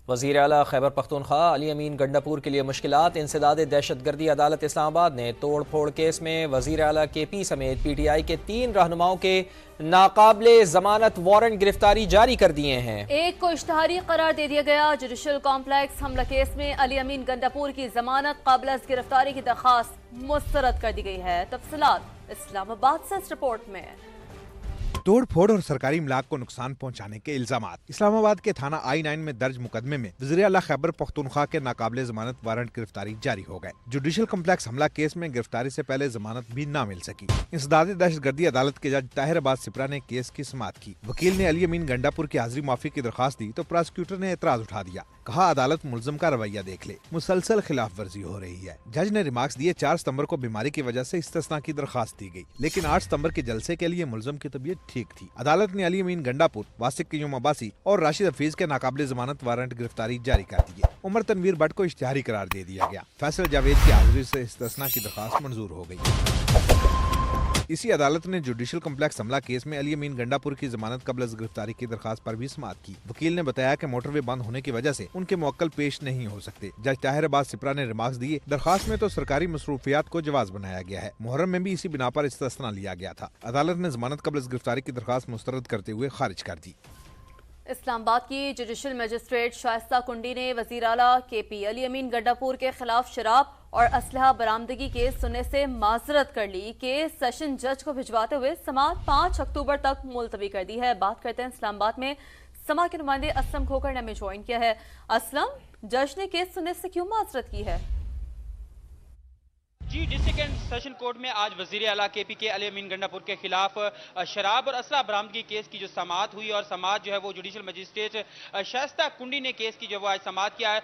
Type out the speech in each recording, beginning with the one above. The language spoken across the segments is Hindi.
वज़ीर आला खैबर पख्तूनख्वा अली अमीन गंडापुर के लिए मुश्किलात। इंसदाद दहशतगर्दी अदालत इस्लामाबाद ने तोड़ फोड़ केस में वज़ीर आला KP समेत PTI के 3 रहनुमाओं के नाकाबिले जमानत वारंट गिरफ्तारी जारी कर दिए हैं। एक को इश्तहारी करार दे दिया गया। जुडिशल कॉम्प्लेक्स हमला केस में अली अमीन गंडापुर की जमानत काबिल गिरफ्तारी की दरखास्त मुस्तरद कर दी गई है। तफसीलात इस्लामाबाद से इस रिपोर्ट में। तोड़ फोड़ और सरकारी इमलाक को नुकसान पहुंचाने के इल्जामात। इस्लामाबाद के थाना I-9 में दर्ज मुकदमे में वज़ीर आला खैबर पख्तूनख्वा के नाकाबिले जमानत वारंट गिरफ्तारी जारी हो गए। जुडिशल कम्प्लेक्स हमला केस में गिरफ्तारी से पहले जमानत भी न मिल सकी। इंसदाद दहशतगर्दी अदालत के जज ताहिर अब्बास सिपरा ने केस की समाअत की। वकील ने अली अमीन गंडापुर की हाजिरी माफी की दरखास्त दी तो प्रोसिक्यूटर ने एतराज उठा दिया। कहा अदालत मुलजम का रवैया देख ले, मुसलसल खिलाफ वर्जी हो रही है। जज ने रिमार्क्स दिए 4 सितंबर को बीमारी की वजह से इस्तिस्ना की दरखास्त दी गई, लेकिन 8 सितंबर के जलसे के लिए मुलजम की तबीयत ठीक थी। अदालत ने अली अमीन गंडापुर, वासिक क़य्यूम अब्बासी और राशिद हफीज के नाकाबिले जमानत वारंट गिरफ्तारी जारी कर दिए। उमर तनवीर भट्ट को इश्तिहारी करार दे दिया गया। फैसल जावेद की हाजिरी से इस्तिस्ना की दरखास्त मंजूर हो गई। इसी अदालत ने जुडिशल कम्प्लेक्स हमला केस में अली अमीन गंडापुर की जमानत कबल गिरफ्तारी की दरखास्त पर भी समाअत की। वकील ने बताया कि मोटरवे बंद होने की वजह से उनके मुवक्किल पेश नहीं हो सकते। जज ताहिर अब्बास सिपरा ने रिमार्क्स दिए, दरखास्त में तो सरकारी मसरूफियात को जवाज बनाया गया है। मुहर्रम में भी इसी बिना पर इस्तिस्ना लिया गया था। अदालत ने जमानत कबल गिरफ्तारी की दरखास्त मुस्तरद करते हुए खारिज कर दी। इस्लामाबाद की जुडिशल मजिस्ट्रेट शाइस्ता कुंडी ने वज़ीर आला KP अली अमीन गंडापुर के खिलाफ शराब और असलहा बरामदगी केस सुनने से माजरत कर ली। केस सेशन जज को भिजवाते हुए समाअत 5 अक्टूबर तक मुलतवी कर दी है। बात करते हैं इस्लामाबाद में समा के नुमाइंदे असलम खोकर ने हमें ज्वाइन किया है। असलम, जज ने केस सुनने से क्यों माजरत की है? जी, डिस्ट्रिक्ट एंड सेशन कोर्ट में आज वज़ीर आला KP के अली अमीन गंडापुर के खिलाफ शराब और असला बरामदगी केस की जो समाअत हुई और समाअत जो है वो जुडिशल मजिस्ट्रेट शाइस्ता कुंडी ने केस की जो वो आज समाअत किया है।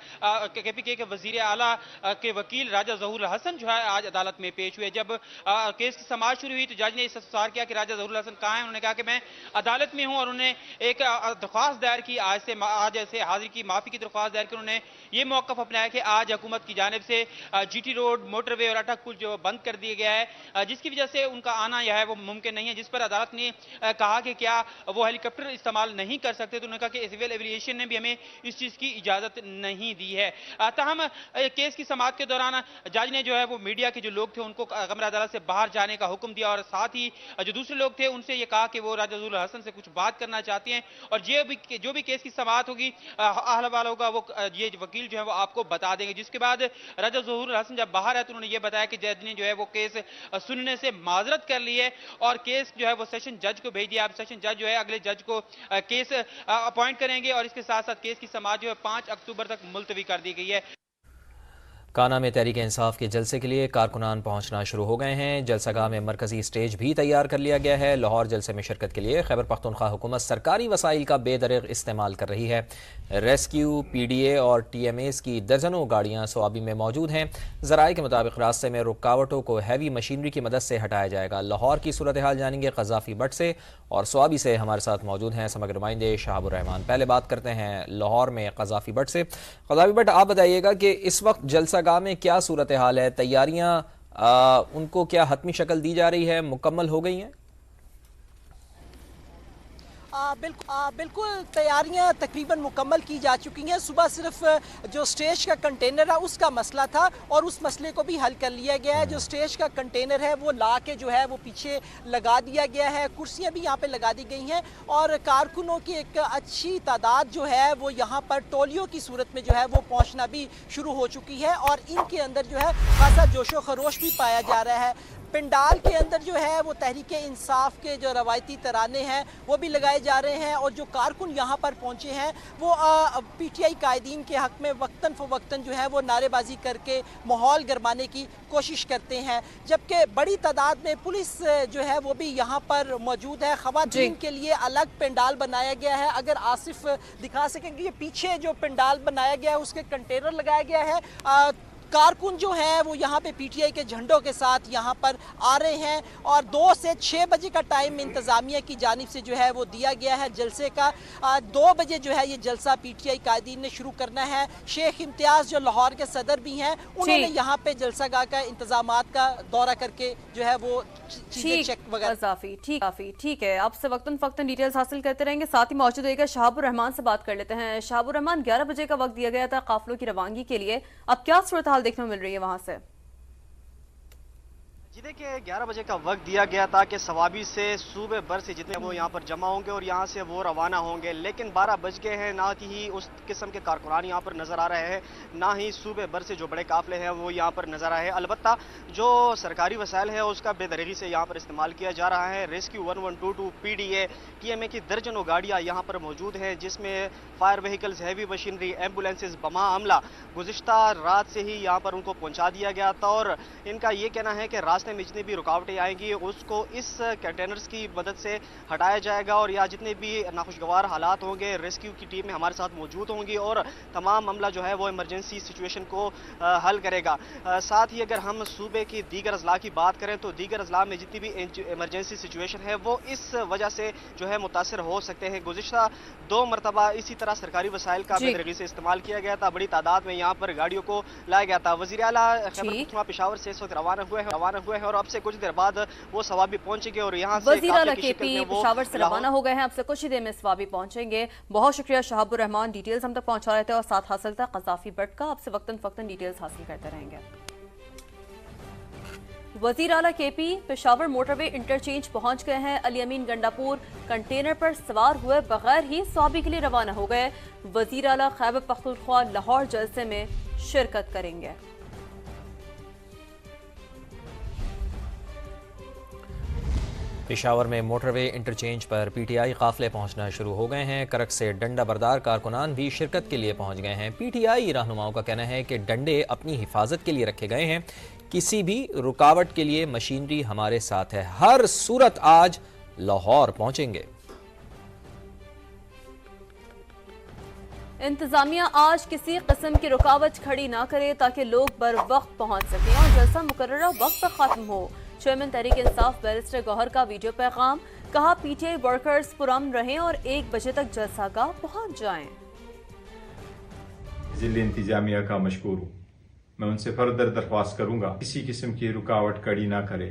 KP के वज़ीर आला के वकील राजा ज़हूर हसन जो है आज अदालत में पेश हुए। जब केस की समाअत शुरू हुई तो जज ने इस्तफसार किया कि राजा ज़हूर हसन कहाँ हैं। उन्होंने कहा कि मैं अदालत में हूँ और उन्होंने एक दरख्वास्त दायर की, आज ऐसे हाजिर की माफ़ी की दरख्वास्त दायर की। उन्होंने ये मौक़िफ़ अपनाया कि आज हुकूमत की जानिब से GT रोड, मोटरवे और कुल जो बंद कर दिया गया है, जिसकी वजह से उनका आना यह है वो मुमकिन नहीं है। जिस पर अदालत ने कहा कि क्या वो हेलीकॉप्टर इस्तेमाल नहीं कर सकते, तो उन्होंने कहा कि सिविल एविएशन ने भी हमें इस चीज़ की इजाज़त नहीं दी है। ताहम केस की समाअत के दौरान जज ने जो है वो मीडिया के जो लोग थे उनको कमरा अदालत से बाहर जाने का हुक्म दिया और साथ ही जो दूसरे लोग थे उनसे ये कहा कि वो राजा ज़हूर हसन से कुछ बात करना चाहते हैं और जो भी केस की समाअत होगी, अहवाल होगा, वो ये वकील जो है वो आपको बता देंगे। जिसके बाद राजा ज़हूर हसन जब बाहर है तो उन्होंने ये बताया कि जज ने जो है वो केस सुनने से माजरत कर ली है और केस जो है वो सेशन जज को भेज दिया। अब सेशन जज जो है अगले जज को केस अपॉइंट करेंगे और इसके साथ साथ केस की समाअत जो है 5 अक्टूबर तक मुलतवी कर दी गई है। काना में तहरीक इंसाफ के जलसे के लिए कारकुनान पहुंचना शुरू हो गए हैं। जलसागाह में मरकजी स्टेज भी तैयार कर लिया गया है। लाहौर जलसे में शिरकत के लिए खैबर पख्तूनख्वा हुकूमत सरकारी वसाइल का बेदरिग इस्तेमाल कर रही है। रेस्क्यू, PDA और TMAs की दर्जनों गाड़ियां स्वाबी में मौजूद हैं। ज़राए के मुताबिक रास्ते में रुकावटों को हैवी मशीनरी की मदद से हटाया जाएगा। लाहौर की सूरत हाल जानेंगे क़ज़ाफ़ी बट से और स्वाबी से हमारे साथ मौजूद हैं समग्र नुमाइंदे शहाबुर रहमान। पहले बात करते हैं लाहौर में क़ज़ाफ़ी बट से। क़ज़ाफ़ी बट, आप बताइएगा कि इस वक्त जलसा में क्या सूरत हाल है? तैयारियां उनको क्या हतमी शक्ल दी जा रही है, मुकम्मल हो गई हैं? बिल्कुल तैयारियां तकरीबन मुकम्मल की जा चुकी हैं। सुबह सिर्फ जो स्टेज का कंटेनर है उसका मसला था और उस मसले को भी हल कर लिया गया है। जो स्टेज का कंटेनर है वो ला के जो है वो पीछे लगा दिया गया है। कुर्सियां भी यहाँ पे लगा दी गई हैं और कारकुनों की एक अच्छी तादाद जो है वो यहाँ पर टोलियों की सूरत में जो है वो पहुँचना भी शुरू हो चुकी है और इनके अंदर जो है खासा जोशो खरोश भी पाया जा रहा है। पंडाल के अंदर जो है वो तहरीक इंसाफ के जो रवायती तराने हैं वो भी लगाए जा रहे हैं और जो कारकुन यहाँ पर पहुँचे हैं वो PTI कायदीन के हक़ में वक्तन फ़वक्तन जो है वो नारेबाजी करके माहौल गरमाने की कोशिश करते हैं। जबकि बड़ी तादाद में पुलिस जो है वो भी यहाँ पर मौजूद है। ख़वातीन के लिए अलग पंडाल बनाया गया है। अगर आसिफ दिखा सकेंगे, ये पीछे जो पंडाल बनाया गया है उसके कंटेनर लगाया गया है। कारकुन जो हैं वो यहाँ पे PTI के झंडों के साथ यहाँ पर आ रहे हैं और 2 से 6 बजे का टाइम इंतज़ामिया की जानिब से जो है वो दिया गया है जलसे का। 2 बजे जो है ये जलसा PTI कायदीन ने शुरू करना है। शेख इम्तियाज जो लाहौर के सदर भी हैं, उन्होंने यहाँ पे जलसागाह का इंतजामात का दौरा करके जो है वो चीजें चेक वगैरह। ठीक है, आपसे वक्तन फक्तन डिटेल्स हासिल करते रहेंगे। साथ ही मौजूद रहेगा शहाबुर रहमान से बात कर लेते हैं। शहाबुर रहमान, 11 बजे का वक्त दिया गया था काफिलों की रवानगी के लिए, अब क्या सूरत हाल देखने को मिल रही है वहां से? जी देखिए, 11 बजे का वक्त दिया गया था कि सवाबी से सूबे भर से जितने वो यहाँ पर जमा होंगे और यहाँ से वो रवाना होंगे, लेकिन 12 बज गए हैं, ना ही उस किस्म के कारकुनान यहाँ पर नज़र आ रहे हैं, ना ही सूबे भर से जो बड़े काफिले हैं वो यहाँ पर नज़र आए हैं। अलबत्ता जो सरकारी वसाइल है उसका बेदरगी से यहाँ पर इस्तेमाल किया जा रहा है। रेस्क्यू 1122 PDA TMA की दर्जनों गाड़ियाँ यहाँ पर मौजूद हैं, जिसमें fire vehicles, heavy machinery, ambulances, बमा अमला गुज़िश्ता रात से ही यहाँ पर उनको पहुँचा दिया गया था और इनका ये कहना है कि रास्ते में जितनी भी रुकावटें आएंगी उसको इस कंटेनर्स की मदद से हटाया जाएगा और या जितने भी नाखुशगवार हालात होंगे रेस्क्यू की टीम में हमारे साथ मौजूद होंगी और तमाम मामला जो है वो इमरजेंसी सिचुएशन को हल करेगा। साथ ही अगर हम सूबे की दीगर अजला की बात करें तो दीगर अजला में जितनी भी इमरजेंसी सिचुएशन है वो इस वजह से जो है मुतासर हो सकते हैं। गुज़िश्ता 2 मरतबा इसी तरह सरकारी वसाइल का बेदरगी से इस्तेमाल किया गया था, बड़ी तादाद में यहाँ पर गाड़ियों को लाया गया था। वज़ीर आला खैबर पख्तूनख्वा पेशावर से इस वक्त रवाना हुए हैं और अब से कुछ देर बाद वो सवाबी पहुंचेंगे और यहाँ से वज़ीर आला KP पेशावर से रवाना हो गए हैं, अब से कुछ ही देर में सवाबी पहुंचेंगे। बहुत शुक्रिया शहाबुर रहमान, डिटेल्स हम तक पहुंचा रहे थे और साथ हासिल था क़ज़ाफ़ी बट का। आपसे वक्तन फक्तन डिटेल्स हासिल करते रहेंगे। वज़ीर आला KP पेशावर मोटरवे इंटरचेंज पहुंच गए हैं। अली अमीन गंडापुर कंटेनर पर सवार हुए बगैर ही सवाबी के लिए रवाना हो गए। वज़ीर आला खैबर पख्तूनख्वा लाहौर जलसे में शिरकत करेंगे। पेशावर में मोटरवे इंटरचेंज पर PTI काफिले पहुंचना शुरू हो गए हैं। करक से डंडा बरदार कारकुनान भी शिरकत के लिए पहुंच गए हैं। PTI रहनुमाओं का कहना है कि डंडे अपनी हिफाजत के लिए रखे गए हैं, किसी भी रुकावट के लिए मशीनरी हमारे साथ है, हर सूरत आज लाहौर पहुंचेंगे। इंतजामिया आज किसी किस्म की रुकावट खड़ी ना करे ताकि लोग बर वक्त पहुंच सकें और जलसा मुकर्ररा वक्त पर खत्म हो। चेयरमैन तहरीक इंसाफ बैरिस्टर गौहर का वीडियो पैगाम, कहा PTI वर्कर्स पुरअमन रहें और 1 बजे तक जलसागाह पहुंच जाएं। जिले इंतजामिया का मशकूर हूँ। मैं उनसे फर्दर दरख्वास्त करूंगा किसी किस्म की रुकावट खड़ी ना करे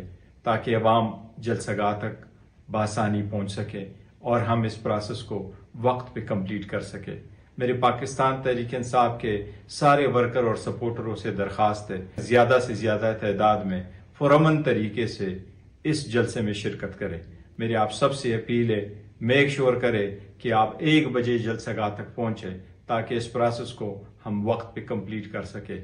ताकि अवाम जलसागाह तक बासानी पहुंच सके और हम इस प्रोसेस को वक्त पे कंप्लीट कर सके। मेरे पाकिस्तान तहरीक इंसाफ के सारे वर्कर और सपोर्टरों से दरख्वास्त है, ज़्यादा से ज़्यादा तादाद में पुरअमन तरीके से इस जलसे में शिरकत करें। मेरी आप सबसे अपील है, मेक श्योर करें कि आप 1 बजे जलसागाह तक पहुंचे ताकि इस प्रोसेस को हम वक्त पे कंप्लीट कर सके।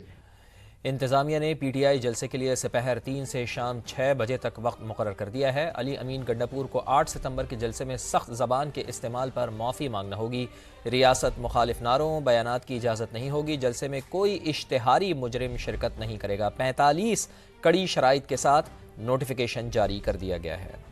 इंतजामिया ने PTI जलसे के लिए दोपहर 3 से शाम 6 बजे तक वक्त मुकर्रर कर दिया है। अली अमीन गंडापुर को 8 सितंबर के जलसे में सख्त ज़बान के इस्तेमाल पर माफ़ी मांगना होगी। रियासत मुखालिफ नारों बयानात की इजाज़त नहीं होगी। जलसे में कोई इश्तिहारी मुजरिम शिरकत नहीं करेगा। 45 कड़ी शराइत के साथ नोटिफिकेशन जारी कर दिया गया है।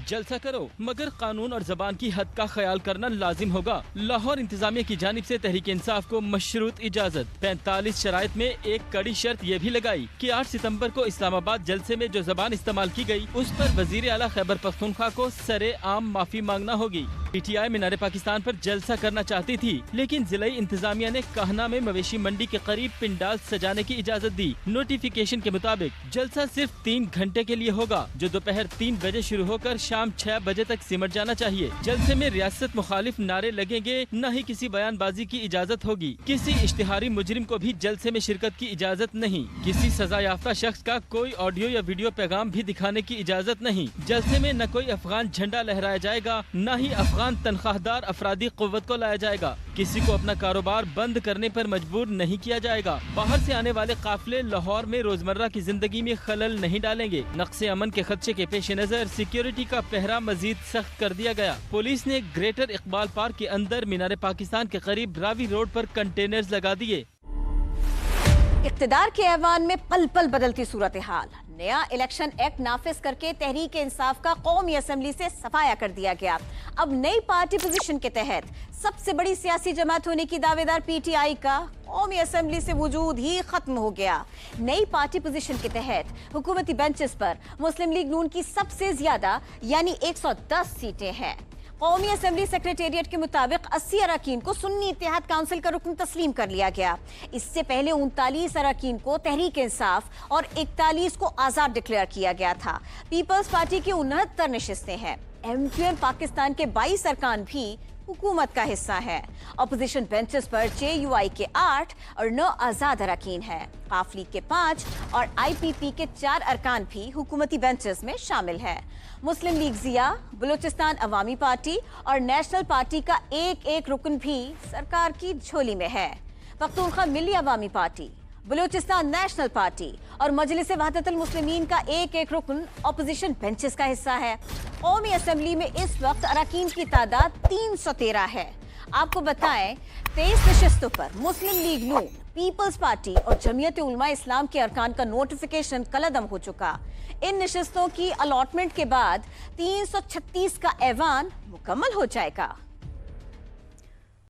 जलसा करो मगर कानून और जबान की हद का ख्याल करना लाजिम होगा। लाहौर इंतजामिया की जानिब से तहरीक इंसाफ को मशरूत इजाजत। 45 शराइत में एक कड़ी शर्त ये भी लगाई कि 8 सितंबर को इस्लामाबाद जलसे में जो जबान इस्तेमाल की गई उस पर वजीर आला खैबर पख्तूनख्वा को सरे आम माफी मांगना होगी। PTI मीनार पाकिस्तान पर जलसा करना चाहती थी, लेकिन जिला इंतजामिया ने कहना में मवेशी मंडी के करीब पिंडाल सजाने की इजाजत दी। नोटिफिकेशन के मुताबिक जलसा सिर्फ 3 घंटे के लिए होगा, जो दोपहर 3 बजे शुरू होकर शाम 6 बजे तक सिमट जाना चाहिए। जलसे में रियासत मुखालिफ नारे लगेंगे, न ही किसी बयानबाजी की इजाजत होगी। किसी इश्तिहारी मुजरिम को भी जलसे में शिरकत की इजाजत नहीं। किसी सजा याफ्ता शख्स का कोई ऑडियो या वीडियो पैगाम भी दिखाने की इजाजत नहीं। जलसे में न कोई अफगान झंडा लहराया जाएगा, न ही अफगान तनख्वाहदार अफरादी कुव्वत को लाया जाएगा। किसी को अपना कारोबार बंद करने पर मजबूर नहीं किया जाएगा। बाहर से आने वाले काफिले लाहौर में रोजमर्रा की जिंदगी में खलल नहीं डालेंगे। नक्शे अमन के खदशे के पेश नजर सिक्योरिटी का पहरा मजीद सख्त कर दिया गया। पुलिस ने ग्रेटर इकबाल पार्क के अंदर मीनार पाकिस्तान के करीब रावी रोड पर कंटेनर्स लगा दिए। इक़्तिदार के ऐवान में पल पल बदलती सूरत हाल, नया इलेक्शन एक्ट नाफिज करके तहरीक इंसाफ का कौमी असेंबली से सफाया कर दिया गया। अब नई पार्टी पोजीशन के तहत सबसे बड़ी सियासी जमात होने की दावेदार पीटीआई का कौमी असेंबली से वजूद ही खत्म हो गया। नई पार्टी पोजीशन के तहत हुकूमती बेंचेस पर मुस्लिम लीग नून की सबसे ज्यादा यानी 110 सीटें हैं। कौमी असेंबली सेक्रेटेरिएट के मुताबिक 80 अरकान को सुन्नी इत्तेहाद काउंसिल का रुकन तस्लीम कर लिया गया। इससे पहले 39 अरकान को तहरीक इंसाफ और 41 को आजाद डिक्लेयर किया गया था। पीपल्स पार्टी की 69 नशिस्तें हैं। एमक्यूएम पाकिस्तान के 22 अरकान भी हुकूमत का हिस्सा है। अपोजिशन बेंचेस पर जेयूआई के 8 और 9 आजाद अरकान हैं। काफ लीग के 5 और आईपीपी के 4 अरकान भी हुकूमती बेंचेस में शामिल है। मुस्लिम लीग जिया, बलूचिस्तान अवामी पार्टी और नेशनल पार्टी का एक रुकन भी सरकार की झोली में है। पख्तूनख्वा मिली अवामी पार्टी, बलूचिस्तान नेशनल पार्टी और मजलिस वहदतुल मुस्लिमीन का एक रुकन अपोजिशन बेंचेस का हिस्सा है। कौमी असेंबली में इस वक्त अरकान की तादाद 313 है। आपको बताएं 23 नशिस्तों पर मुस्लिम लीग नून, पीपल्स पार्टी और जमीयत उलमा इस्लाम के अरकान का नोटिफिकेशन कलअदम हो चुका। इन नशिस्तों की अलॉटमेंट के बाद 336 का ऐवान मुकम्मल हो जाएगा।